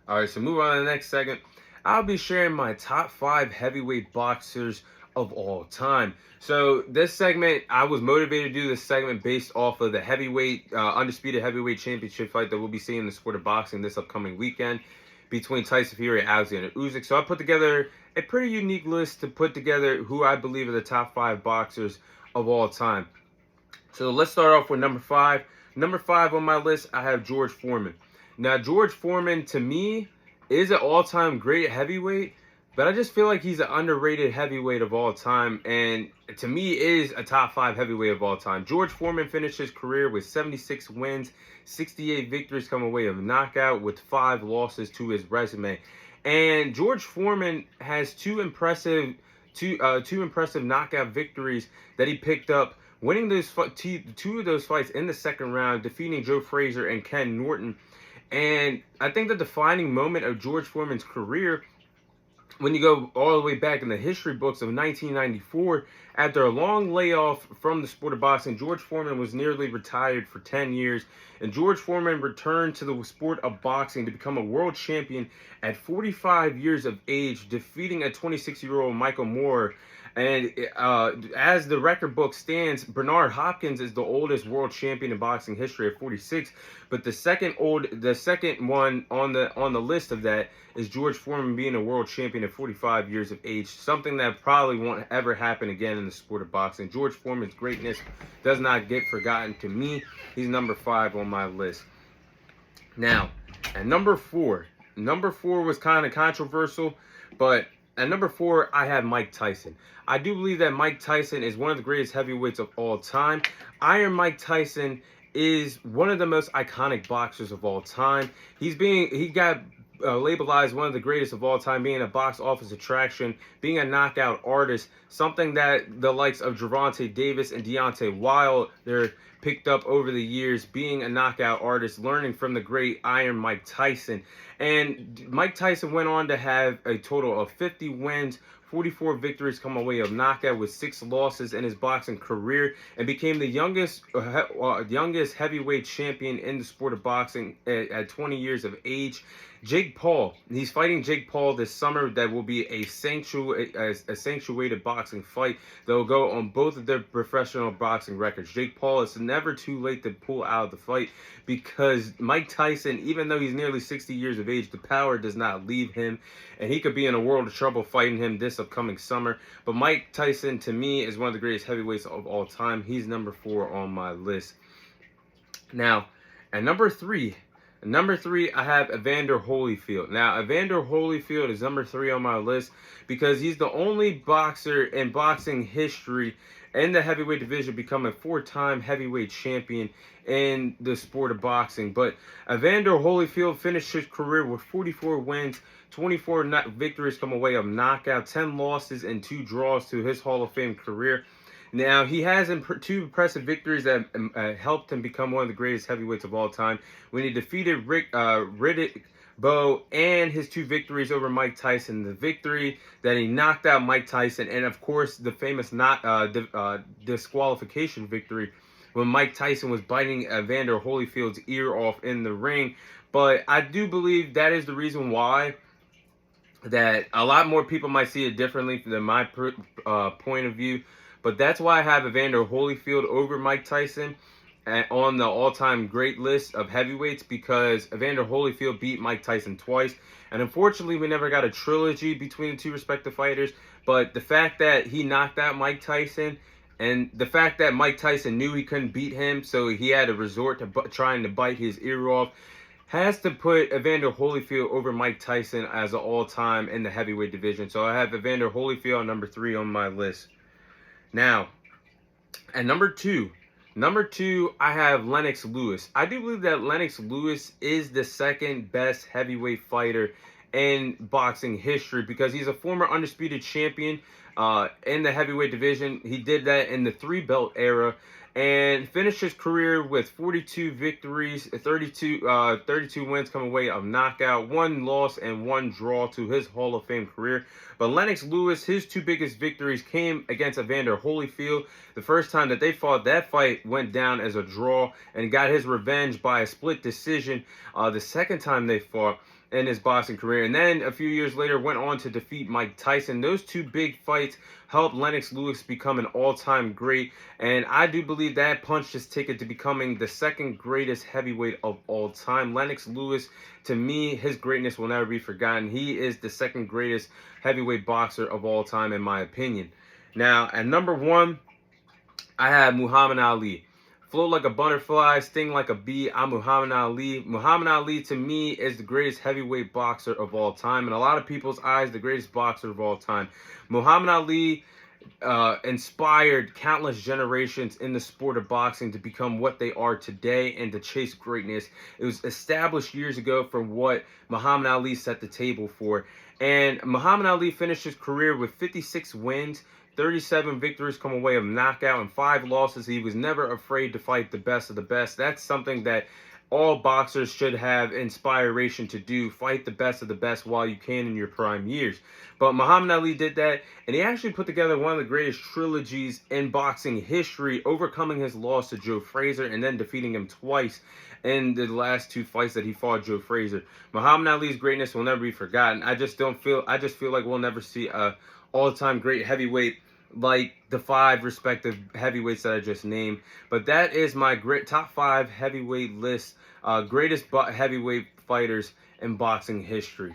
All right, so move on to the next segment. I'll be sharing my top 5 heavyweight boxers of all time. So this segment, I was motivated to do this segment based off of the undisputed heavyweight championship fight that we'll be seeing in the sport of boxing this upcoming weekend between Tyson Fury and Alexander Usyk. So I put together a pretty unique list to put together who I believe are the top 5 boxers of all time. So let's start off with number 5. Number 5 on my list, I have George Foreman. Now, George Foreman, to me, is an all-time great heavyweight, but I just feel like he's an underrated heavyweight of all time, and to me is a top 5 heavyweight of all time. George Foreman finished his career with 76 wins, 68 victories come away of knockout, with 5 losses to his resume. And George Foreman has two impressive knockout victories that he picked up, winning two of those fights in the second round, defeating Joe Frazier and Ken Norton. And I think the defining moment of George Foreman's career, when you go all the way back in the history books of 1994, after a long layoff from the sport of boxing, George Foreman was nearly retired for 10 years, and George Foreman returned to the sport of boxing to become a world champion at 45 years of age, defeating a 26-year-old Michael Moore. And as the record book stands, Bernard Hopkins is the oldest world champion in boxing history at 46. But the second one on the list of that is George Foreman being a world champion at 45 years of age. Something that probably won't ever happen again in the sport of boxing. George Foreman's greatness does not get forgotten. To me, he's number 5 on my list. Now, at number 4. Number 4 was kind of controversial, but at number 4, I have Mike Tyson. I do believe that Mike Tyson is one of the greatest heavyweights of all time. Iron Mike Tyson is one of the most iconic boxers of all time. He got labeled as one of the greatest of all time, being a box office attraction, being a knockout artist, something that the likes of Gervonta Davis and Deontay Wilder picked up over the years, being a knockout artist, learning from the great Iron Mike Tyson. And Mike Tyson went on to have a total of 50 wins, 44 victories come away of knockout, with 6 losses in his boxing career, and became the youngest heavyweight champion in the sport of boxing at 20 years of age. Jake Paul, he's fighting Jake Paul this summer. That will be a sanctuated boxing fight that will go on both of their professional boxing records. Jake Paul, it's never too late to pull out of the fight, because Mike Tyson, even though he's nearly 60 years of age, the power does not leave him, and he could be in a world of trouble fighting him this upcoming summer. But Mike Tyson, to me, is one of the greatest heavyweights of all time. He's number 4 on my list. Now, at number 3, I have Evander Holyfield. Now, Evander Holyfield is number 3 on my list because he's the only boxer in boxing history in the heavyweight division become a 4-time heavyweight champion in the sport of boxing. But Evander Holyfield finished his career with 44 wins, 24 victories come away of knockout, 10 losses, and 2 draws to his Hall of Fame career. Now, he has 2 impressive victories that helped him become one of the greatest heavyweights of all time, when he defeated Riddick Bowe, and his 2 victories over Mike Tyson. The victory that he knocked out Mike Tyson, and of course the famous disqualification victory when Mike Tyson was biting Evander Holyfield's ear off in the ring. But I do believe that is the reason why that a lot more people might see it differently than my point of view. But that's why I have Evander Holyfield over Mike Tyson on the all-time great list of heavyweights, because Evander Holyfield beat Mike Tyson twice. And unfortunately, we never got a trilogy between the 2 respective fighters. But the fact that he knocked out Mike Tyson, and the fact that Mike Tyson knew he couldn't beat him, so he had to resort to trying to bite his ear off, has to put Evander Holyfield over Mike Tyson as an all-time in the heavyweight division. So I have Evander Holyfield number 3 on my list. Now, at number 2, I have Lennox Lewis. I do believe that Lennox Lewis is the second best heavyweight fighter in boxing history, because he's a former undisputed champion in the heavyweight division. He did that in the 3-belt era, and finished his career with 42 victories, 32 wins coming away of knockout, 1 loss and 1 draw to his Hall of Fame career. But Lennox Lewis, his 2 biggest victories came against Evander Holyfield. The first time that they fought, that fight went down as a draw, and got his revenge by a split decision the second time they fought. in his boxing career. And then a few years later went on to defeat Mike Tyson. Those two big fights helped Lennox Lewis become an all-time great. And I do believe that punched his ticket to becoming the second greatest heavyweight of all time. Lennox Lewis, to me, his greatness will never be forgotten. He is the second greatest heavyweight boxer of all time, in my opinion. Now, at number 1, I have Muhammad Ali. Float like a butterfly, sting like a bee. I'm Muhammad Ali. Muhammad Ali, to me, is the greatest heavyweight boxer of all time. In a lot of people's eyes, the greatest boxer of all time. Muhammad Ali inspired countless generations in the sport of boxing to become what they are today and to chase greatness. It was established years ago from what Muhammad Ali set the table for. And Muhammad Ali finished his career with 56 wins, 37 victories come away of knockout, and 5 losses. He was never afraid to fight the best of the best. That's something that all boxers should have inspiration to do. Fight the best of the best while you can in your prime years. But Muhammad Ali did that, and he actually put together one of the greatest trilogies in boxing history, overcoming his loss to Joe Frazier and then defeating him twice in the last 2 fights that he fought Joe Frazier. Muhammad Ali's greatness will never be forgotten. I just feel like we'll never see a all-time great heavyweight like the 5 respective heavyweights that I just named. But that is my top 5 heavyweight list, greatest heavyweight fighters in boxing history.